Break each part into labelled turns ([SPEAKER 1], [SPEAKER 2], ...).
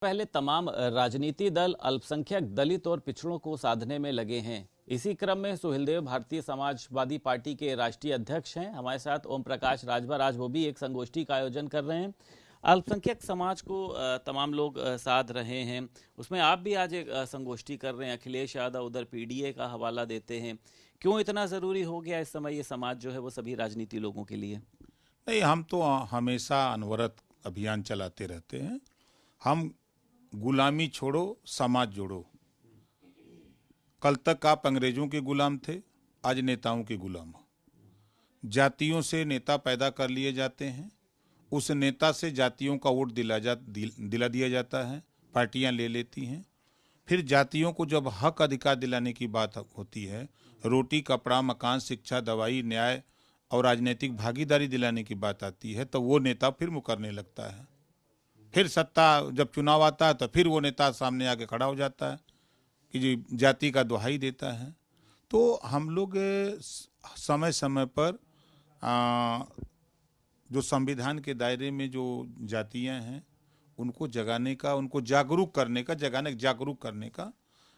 [SPEAKER 1] पहले तमाम राजनीति दल अल्पसंख्यक दलित और पिछड़ों को साधने में लगे हैं। इसी क्रम में सुहेलदेव भारतीय समाजवादी पार्टी के राष्ट्रीय अध्यक्ष हैं। हमारे साथ ओम प्रकाश राजभर, आज वो भी एक संगोष्ठी का आयोजन कर रहे हैं। अल्पसंख्यक समाज को तमाम लोग साध रहे हैं, उसमें आप भी आज एक संगोष्ठी कर रहे हैं। अखिलेश यादव उधर पीडीए का हवाला देते हैं। क्यों इतना ज़रूरी हो गया इस समय ये समाज जो है वो सभी राजनीति लोगों के लिए?
[SPEAKER 2] नहीं, हम तो हमेशा अनवरत अभियान चलाते रहते हैं। हम गुलामी छोड़ो, समाज जोड़ो। कल तक आप अंग्रेजों के गुलाम थे, आज नेताओं के गुलाम हो। जातियों से नेता पैदा कर लिए जाते हैं, उस नेता से जातियों का वोट दिला दिया जाता है, पार्टियां ले लेती हैं। फिर जातियों को जब हक अधिकार दिलाने की बात होती है, रोटी, कपड़ा, मकान, शिक्षा, दवाई, न्याय और राजनीतिक भागीदारी दिलाने की बात आती है, तो वो नेता फिर मुकरने लगता है। फिर सत्ता जब चुनाव आता है तो फिर वो नेता सामने आके खड़ा हो जाता है कि जी जाति का दुहाई देता है। तो हम लोग समय समय पर जो संविधान के दायरे में जो जातियां हैं उनको जगाने का, उनको जागरूक करने का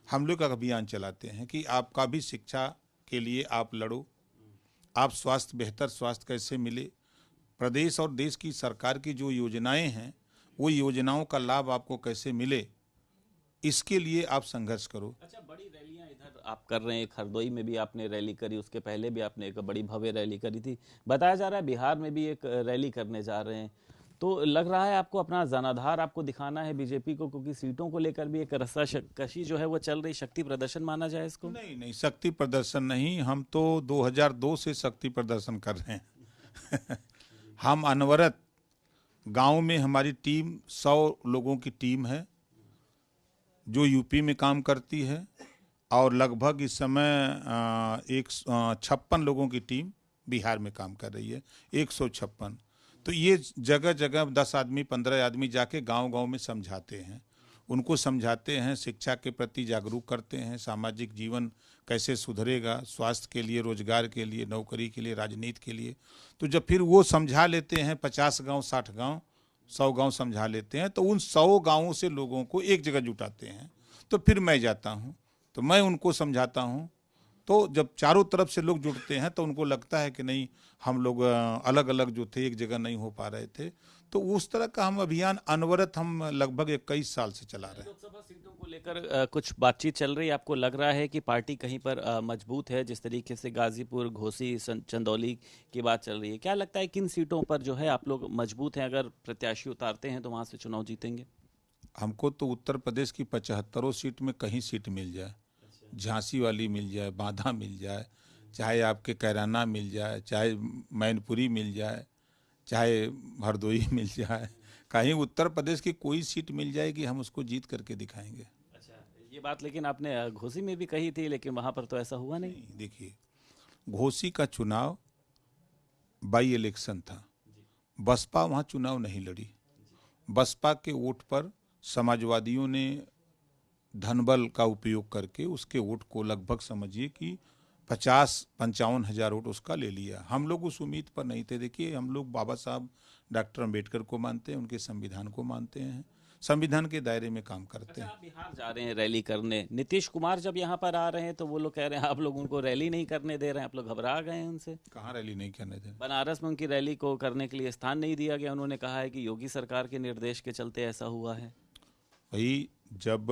[SPEAKER 2] हम लोग अभियान चलाते हैं कि आपका भी शिक्षा के लिए आप लड़ो, आप बेहतर स्वास्थ्य कैसे मिले, प्रदेश और देश की सरकार की जो योजनाएं हैं वो योजनाओं का लाभ आपको कैसे मिले, इसके लिए आप संघर्ष करो।
[SPEAKER 1] अच्छा, बड़ी रैलियां इधर आप कर रहे हैं, हरदोई में भी आपने रैली करी, उसके पहले भी आपने एक बड़ी भव्य रैली करी थी। बताया जा रहा है बिहार में भी एक रैली करने जा रहे हैं। तो लग रहा है आपको अपना जनाधार आपको दिखाना है बीजेपी को, क्योंकि सीटों को लेकर भी एक रस्साकशी जो है वो चल रही। शक्ति प्रदर्शन माना जाए इसको?
[SPEAKER 2] नहीं नहीं, शक्ति प्रदर्शन नहीं, हम तो 2002 से शक्ति प्रदर्शन कर रहे हैं। हम अनवरत गांव में, हमारी टीम 100 लोगों की टीम है जो यूपी में काम करती है, और लगभग इस समय 156 लोगों की टीम बिहार में काम कर रही है। 156। तो ये जगह जगह 10 आदमी 15 आदमी जाके गांव गांव में समझाते हैं, उनको समझाते हैं, शिक्षा के प्रति जागरूक करते हैं, सामाजिक जीवन कैसे सुधरेगा, स्वास्थ्य के लिए, रोजगार के लिए, नौकरी के लिए, राजनीति के लिए। तो जब फिर वो समझा लेते हैं, 50 गांव, 60 गांव, 100 गांव समझा लेते हैं, तो उन 100 गांवों से लोगों को एक जगह जुटाते हैं। तो फिर मैं जाता हूं, तो मैं उनको समझाता हूं। तो जब चारों तरफ से लोग जुड़ते हैं तो उनको लगता है कि नहीं, हम लोग अलग अलग जो थे एक जगह नहीं हो पा रहे थे। तो उस तरह का हम अभियान अनवरत हम लगभग 21 साल से चला रहे हैं।
[SPEAKER 1] लोकसभा सीटों को लेकर कुछ बातचीत चल रही है। आपको लग रहा है कि पार्टी कहीं पर मजबूत है? जिस तरीके से गाजीपुर, घोसी, चंदौली की बात चल रही है, क्या लगता है किन सीटों पर जो है आप लोग मजबूत हैं? अगर प्रत्याशी उतारते हैं तो वहां से चुनाव जीतेंगे?
[SPEAKER 2] हमको तो उत्तर प्रदेश की 75 सीट में कहीं सीट मिल जाए, झांसी वाली मिल जाए, बांधा मिल जाए, चाहे आपके कैराना मिल जाए, चाहे मैनपुरी मिल जाए, चाहे हरदोई मिल जाए, कहीं उत्तर प्रदेश की कोई सीट मिल जाएगी, हम उसको जीत करके दिखाएंगे।
[SPEAKER 1] अच्छा, ये बात लेकिन आपने घोसी में भी कही थी, लेकिन वहां पर तो ऐसा हुआ नहीं।
[SPEAKER 2] देखिए, घोसी का चुनाव बाई इलेक्शन था, बसपा वहाँ चुनाव नहीं लड़ी। बसपा के वोट पर समाजवादियों ने धनबल का उपयोग करके उसके वोट को लगभग समझिए कि 50-55 हजार वोट उसका ले लिया। हम लोग उस उम्मीद पर नहीं थे। देखिए, हम लोग बाबा साहब डॉक्टर अम्बेडकर को मानते हैं, उनके संविधान को मानते हैं, संविधान के दायरे में काम करते हैं।
[SPEAKER 1] आप बिहार जा रहे हैं रैली करने, नीतीश कुमार जब यहाँ पर आ रहे हैं तो वो लोग कह रहे हैं आप लोग उनको रैली नहीं करने दे रहे हैं, आप लोग घबरा गए हैं उनसे।
[SPEAKER 2] कहाँ रैली नहीं करने दे?
[SPEAKER 1] बनारस में उनकी रैली को करने के लिए स्थान नहीं दिया गया। उन्होंने कहा है कि योगी सरकार के निर्देश के चलते ऐसा हुआ है।
[SPEAKER 2] भाई, जब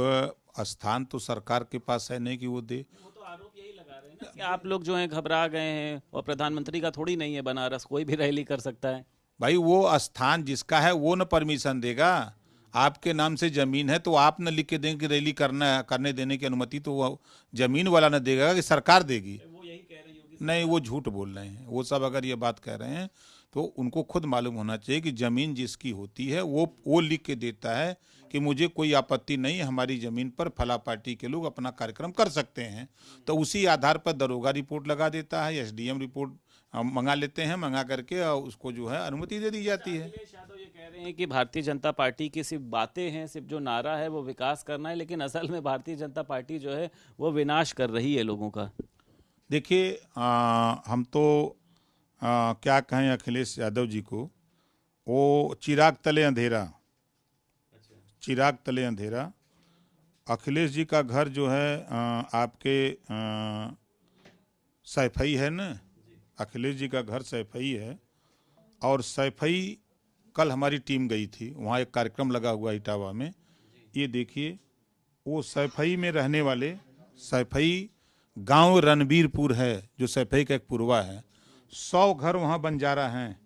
[SPEAKER 2] स्थान तो सरकार के पास है, नहीं कि वो दे।
[SPEAKER 1] वो तो आरोप यही लगा रहे हैं ना कि आप लोग जो हैं घबरा गए हैं, और प्रधानमंत्री का थोड़ी नहीं है बनारस, कोई भी रैली कर सकता है।
[SPEAKER 2] भाई, वो स्थान जिसका है वो न परमिशन देगा। आपके नाम से जमीन है तो आप न लिख के देंगे कि रैली करने देने की अनुमति तो वो जमीन वाला न देगा कि सरकार देगी।
[SPEAKER 1] वो यही कह रहे योगी।
[SPEAKER 2] नहीं, वो झूठ बोल रहे हैं। वो सब अगर ये बात कह रहे हैं तो उनको खुद मालूम होना चाहिए कि जमीन जिसकी होती है वो लिख के देता है कि मुझे कोई आपत्ति नहीं है, हमारी जमीन पर फला पार्टी के लोग अपना कार्यक्रम कर सकते हैं। तो उसी आधार पर दरोगा रिपोर्ट लगा देता है, एसडीएम रिपोर्ट मंगा लेते हैं, मंगा करके उसको जो है अनुमति दे दी जाती है।
[SPEAKER 1] अखिलेश यादव ये कह रहे हैं कि भारतीय जनता पार्टी की सिर्फ बातें हैं, सिर्फ जो नारा है वो विकास करना है, लेकिन असल में भारतीय जनता पार्टी जो है वो विनाश कर रही है लोगों का।
[SPEAKER 2] देखिए, हम तो क्या कहें अखिलेश यादव जी को, वो चिराग तले अंधेरा, चिराग तले अंधेरा। अखिलेश जी का घर जो है आपके सैफई है ना, अखिलेश जी का घर सैफई है। और सैफई कल हमारी टीम गई थी, वहाँ एक कार्यक्रम लगा हुआ इटावा में। ये देखिए वो सैफई में रहने वाले, सैफई गांव रणबीरपुर है जो सैफई का एक पूर्वा है। 100 घर वहाँ बंजारा हैं।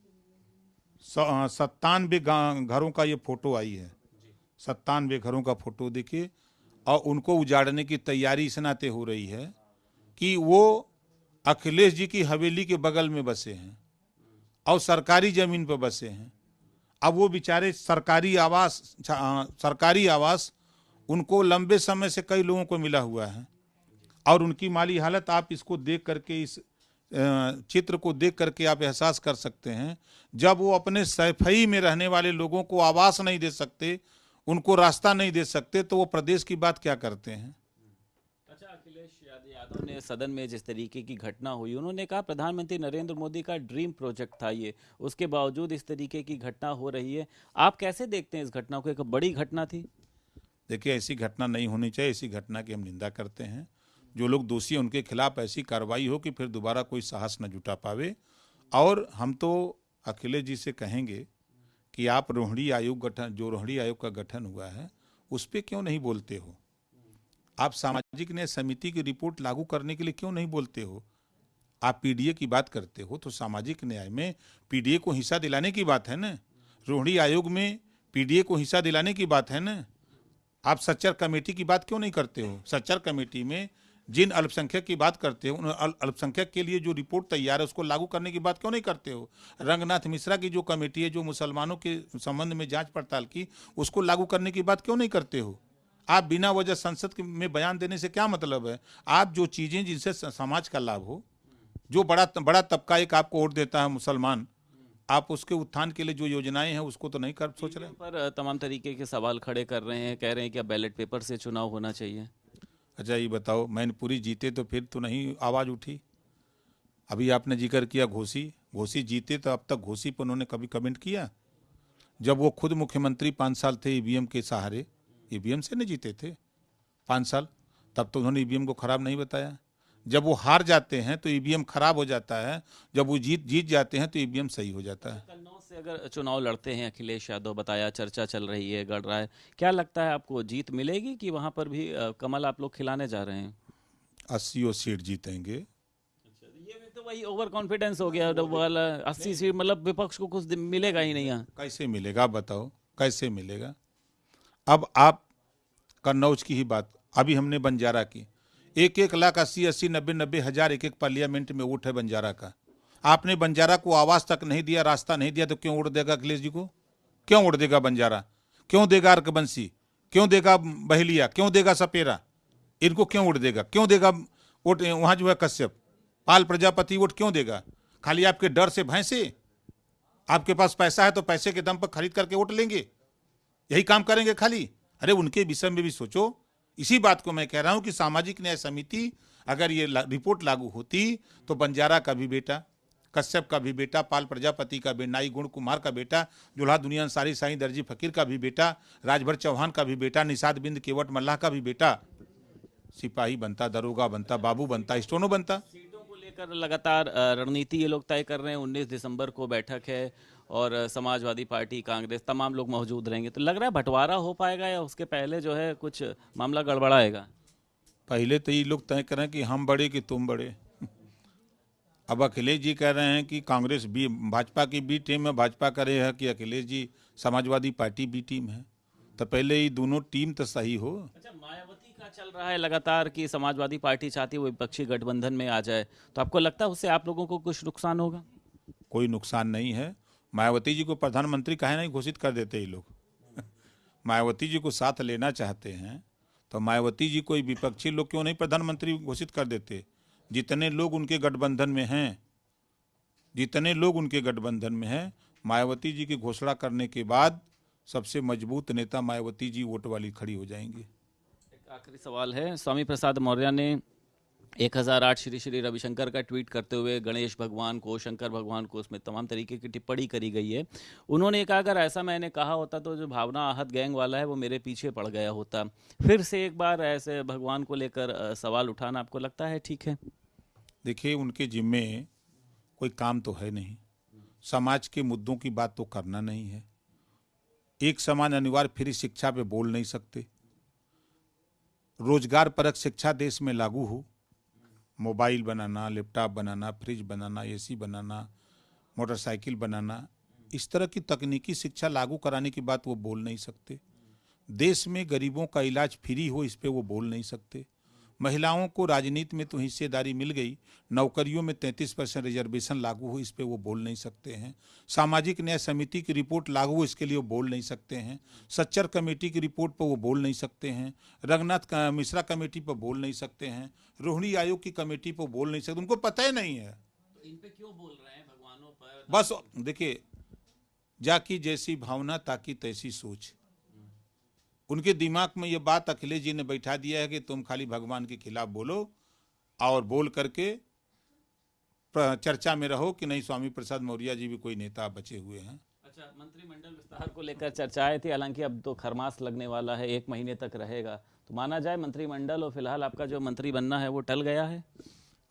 [SPEAKER 2] 97 घरों का ये फोटो आई है, 97 घरों का फोटो देखिए। और उनको उजाड़ने की तैयारी इस नाते हो रही है कि वो अखिलेश जी की हवेली के बगल में बसे हैं और सरकारी जमीन पर बसे हैं। अब वो बेचारे सरकारी आवास उनको लंबे समय से कई लोगों को मिला हुआ है और उनकी माली हालत आप इसको देख करके, इस चित्र को देख करके आप एहसास कर सकते हैं। जब वो अपने सैफई में रहने वाले लोगों को आवास नहीं दे सकते, उनको रास्ता नहीं दे सकते, तो वो प्रदेश की बात क्या करते हैं।
[SPEAKER 1] अच्छा, अखिलेश यादव ने सदन में जिस तरीके की घटना हुई, उन्होंने कहा प्रधानमंत्री नरेंद्र मोदी का ड्रीम प्रोजेक्ट था ये, उसके बावजूद इस तरीके की घटना हो रही है। आप कैसे देखते हैं इस घटना को? एक बड़ी घटना थी।
[SPEAKER 2] देखिए, ऐसी घटना नहीं होनी चाहिए, ऐसी घटना की हम निंदा करते हैं। जो लोग दोषी हैं उनके खिलाफ ऐसी कार्रवाई हो कि फिर दोबारा कोई साहस न जुटा पावे। और हम तो अखिलेश जी से कहेंगे कि आप रोहिणी आयोग का गठन हुआ है, उस पर क्यों नहीं बोलते हो? आप सामाजिक न्याय समिति की रिपोर्ट लागू करने के लिए क्यों नहीं बोलते हो? आप पीडीए की बात करते हो तो सामाजिक न्याय में पीडीए को हिस्सा दिलाने की बात है ना, रोहिणी आयोग में पीडीए को हिस्सा दिलाने की बात है ना। आप सच्चर कमेटी की बात क्यों नहीं करते हो? सच्चर कमेटी में जिन अल्पसंख्यक की बात करते हो, उन अल्पसंख्यक के लिए जो रिपोर्ट तैयार है उसको लागू करने की बात क्यों नहीं करते हो? रंगनाथ मिश्रा की जो कमेटी है जो मुसलमानों के संबंध में जांच पड़ताल की, उसको लागू करने की बात क्यों नहीं करते हो? आप बिना वजह संसद में बयान देने से क्या मतलब है? आप जो चीजें जिनसे समाज का लाभ हो, जो बड़ा तबका एक आपको वोट देता है मुसलमान, आप उसके उत्थान के लिए जो योजनाएं हैं उसको तो नहीं कर सोच रहे।
[SPEAKER 1] पर तमाम तरीके के सवाल खड़े कर रहे हैं, कह रहे हैं कि अब बैलेट पेपर से चुनाव होना चाहिए।
[SPEAKER 2] अच्छा, ये बताओ, मैनपुरी जीते तो फिर तो नहीं आवाज उठी। अभी आपने जिक्र किया घोसी जीते तो अब तक घोसी पर उन्होंने कभी कमेंट किया? जब वो खुद मुख्यमंत्री 5 साल थे ईवीएम के सहारे, ईवीएम से नहीं जीते थे 5 साल, तब तो उन्होंने ईवीएम को खराब नहीं बताया। जब वो हार जाते हैं तो ईवीएम खराब हो जाता है, जब वो जीत जाते हैं तो ईवीएम सही हो जाता है।
[SPEAKER 1] कन्नौज से अगर चुनाव लड़ते हैं अखिलेश यादव, बताया चर्चा चल रही है, गढ़ रहा है, क्या लगता है आपको जीत मिलेगी कि वहां पर भी कमल आप लोग खिलाने जा रहे हैं?
[SPEAKER 2] 80 सीट जीतेंगे।
[SPEAKER 1] ये भी तो वही ओवर कॉन्फिडेंस हो गया वाला। 80 सीट मतलब विपक्ष को कुछ मिलेगा ही नहीं यहाँ।
[SPEAKER 2] कैसे मिलेगा बताओ, कैसे मिलेगा? अब आप कन्नौज की ही बात, अभी हमने बंजारा की, 1-1 लाख 80-80 90-90 हजार एक पार्लियामेंट में वोट है बंजारा का। आपने बंजारा को आवाज तक नहीं दिया, रास्ता नहीं दिया, तो क्यों वोट देगा अखिलेश जी को? क्यों वोट देगा बंजारा? क्यों देगा अर्कबंसी? क्यों देगा बहेलिया? क्यों देगा सपेरा? इनको क्यों वोट देगा? क्यों देगा वोट वहां जो है कश्यप, पाल प्रजापति वोट क्यों देगा? खाली आपके डर से भैंसे? आपके पास पैसा है तो पैसे के दम पर खरीद करके वोट लेंगे, यही काम करेंगे खाली? अरे उनके विषय में भी सोचो। इसी बात को मैं कह रहा हूं कि सामाजिक न्याय समिति अगर ये रिपोर्ट लागू होती तो बंजारा का भी बेटा, कश्यप का भी बेटा, पाल प्रजापति का बेटा, नाई गुण कुमार का बेटा, जुल्हा दुनिया अंसारी साईं दर्जी फकीर का भी बेटा, राजभर चौहान का भी बेटा, निषाद बिंद केवट मल्लाह का भी बेटा सिपाही बनता, दरोगा बनता, बाबू बनता, स्टोनो बनता।
[SPEAKER 1] सीटों को लेकर लगातार रणनीति ये लोग तय कर रहे हैं। 19 दिसंबर को बैठक है और समाजवादी पार्टी, कांग्रेस, तमाम लोग मौजूद रहेंगे। तो लग रहा है बंटवारा हो पाएगा या उसके पहले जो है कुछ मामला गड़बड़ाएगा?
[SPEAKER 2] पहले तो ये लोग तय करें कि हम बड़े कि तुम बड़े। अब अखिलेश जी कह रहे हैं कि कांग्रेस बी, भाजपा की बी टीम है, भाजपा कह रहे हैं कि Akhilesh ji Samajwadi party B team है। तो पहले ये दोनों टीम तो सही हो।
[SPEAKER 1] अच्छा, मायावती का चल रहा है लगातार कि समाजवादी पार्टी चाहती है वो विपक्षी गठबंधन में आ जाए, तो आपको लगता है उससे आप लोगों को कुछ नुकसान होगा?
[SPEAKER 2] कोई नुकसान नहीं है। मायावती जी को प्रधानमंत्री काहे नहीं घोषित कर देते ये लोग? मायावती जी को साथ लेना चाहते हैं तो मायावती जी को विपक्षी लोग क्यों नहीं प्रधानमंत्री घोषित कर देते? जितने लोग उनके गठबंधन में हैं, मायावती जी की घोषणा करने के बाद सबसे मजबूत नेता मायावती जी वोट वाली खड़ी हो जाएंगी।
[SPEAKER 1] एक आखिरी सवाल है, स्वामी प्रसाद मौर्य ने 1008 श्री श्री रविशंकर का ट्वीट करते हुए गणेश भगवान को, शंकर भगवान को, उसमें तमाम तरीके की टिप्पणी करी गई है। उन्होंने कहा अगर ऐसा मैंने कहा होता तो जो भावना आहत गैंग वाला है वो मेरे पीछे पड़ गया होता। फिर से एक बार ऐसे भगवान को लेकर सवाल उठाना आपको लगता है ठीक है?
[SPEAKER 2] देखिए, उनके जिम्मे कोई काम तो है नहीं, समाज के मुद्दों की बात तो करना नहीं है। एक समान अनिवार्य फ्री शिक्षा पे बोल नहीं सकते। रोजगार परक शिक्षा देश में लागू हो, मोबाइल बनाना, लैपटॉप बनाना, फ्रिज बनाना, एसी बनाना, मोटरसाइकिल बनाना, इस तरह की तकनीकी शिक्षा लागू कराने की बात वो बोल नहीं सकते। देश में गरीबों का इलाज फ्री हो, इस पे वो बोल नहीं सकते। महिलाओं को राजनीति में तो हिस्सेदारी मिल गई, नौकरियों में 33% रिजर्वेशन लागू हो, इस पे वो बोल नहीं सकते हैं। सामाजिक न्याय समिति की रिपोर्ट लागू हो, इसके लिए वो बोल नहीं सकते हैं। सच्चर कमेटी की रिपोर्ट पर वो बोल नहीं सकते हैं। रंगनाथ मिश्रा कमेटी पर बोल नहीं सकते हैं। रोहिणी आयोग की कमेटी पर बोल नहीं सकते, उनको पता ही नहीं है।
[SPEAKER 1] तो इन पे क्यों बोल रहे हैं भगवानों पर?
[SPEAKER 2] बस देखिए, जाकी जैसी भावना ताकि तैसी सोच। उनके दिमाग में ये बात अखिलेश जी ने बैठा दिया है कि तुम खाली भगवान के खिलाफ बोलो और बोल करके चर्चा में रहो कि नहीं स्वामी प्रसाद मौर्य जी भी कोई नेता बचे हुए हैं।
[SPEAKER 1] अच्छा, मंत्रिमंडल विस्तार को लेकर चर्चाएं थी, हालांकि अब तो खरमास लगने वाला है, 1 महीने तक रहेगा, तो माना जाए मंत्रिमंडल और फिलहाल आपका जो मंत्री बनना है वो टल गया है?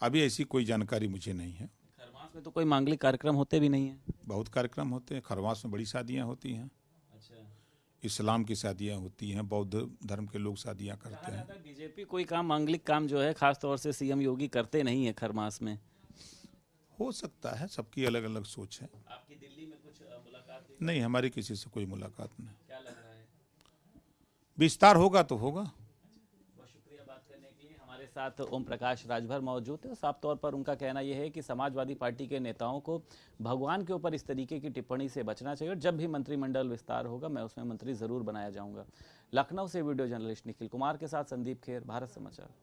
[SPEAKER 2] अभी ऐसी कोई जानकारी मुझे नहीं है।
[SPEAKER 1] खरमास में तो कोई मांगलिक कार्यक्रम होते भी नहीं है?
[SPEAKER 2] बहुत कार्यक्रम होते हैं खरवास में, बड़ी शादियां होती हैं।
[SPEAKER 1] अच्छा,
[SPEAKER 2] इस्लाम की शादियां होती हैं, बौद्ध धर्म के लोग शादियां करते हैं।
[SPEAKER 1] बीजेपी कोई काम, मांगलिक काम जो है खास तौर से सीएम योगी करते नहीं है खरमास में।
[SPEAKER 2] हो सकता है, सबकी अलग अलग सोच है।
[SPEAKER 1] आपकी दिल्ली में कुछ मुलाकात थी?
[SPEAKER 2] नहीं, हमारी किसी से कोई मुलाकात नहीं।
[SPEAKER 1] क्या लग रहा है?
[SPEAKER 2] विस्तार होगा तो होगा।
[SPEAKER 1] बहुत शुक्रिया बात करने के लिए। हमारे साथ ओम प्रकाश राजभर मौजूद थे। साफ तौर पर उनका कहना यह है कि समाजवादी पार्टी के नेताओं को भगवान के ऊपर इस तरीके की टिप्पणी से बचना चाहिए और जब भी मंत्रिमंडल विस्तार होगा मैं उसमें मंत्री जरूर बनाया जाऊंगा। लखनऊ से वीडियो जर्नलिस्ट निखिल कुमार के साथ संदीप खेर, भारत समाचार।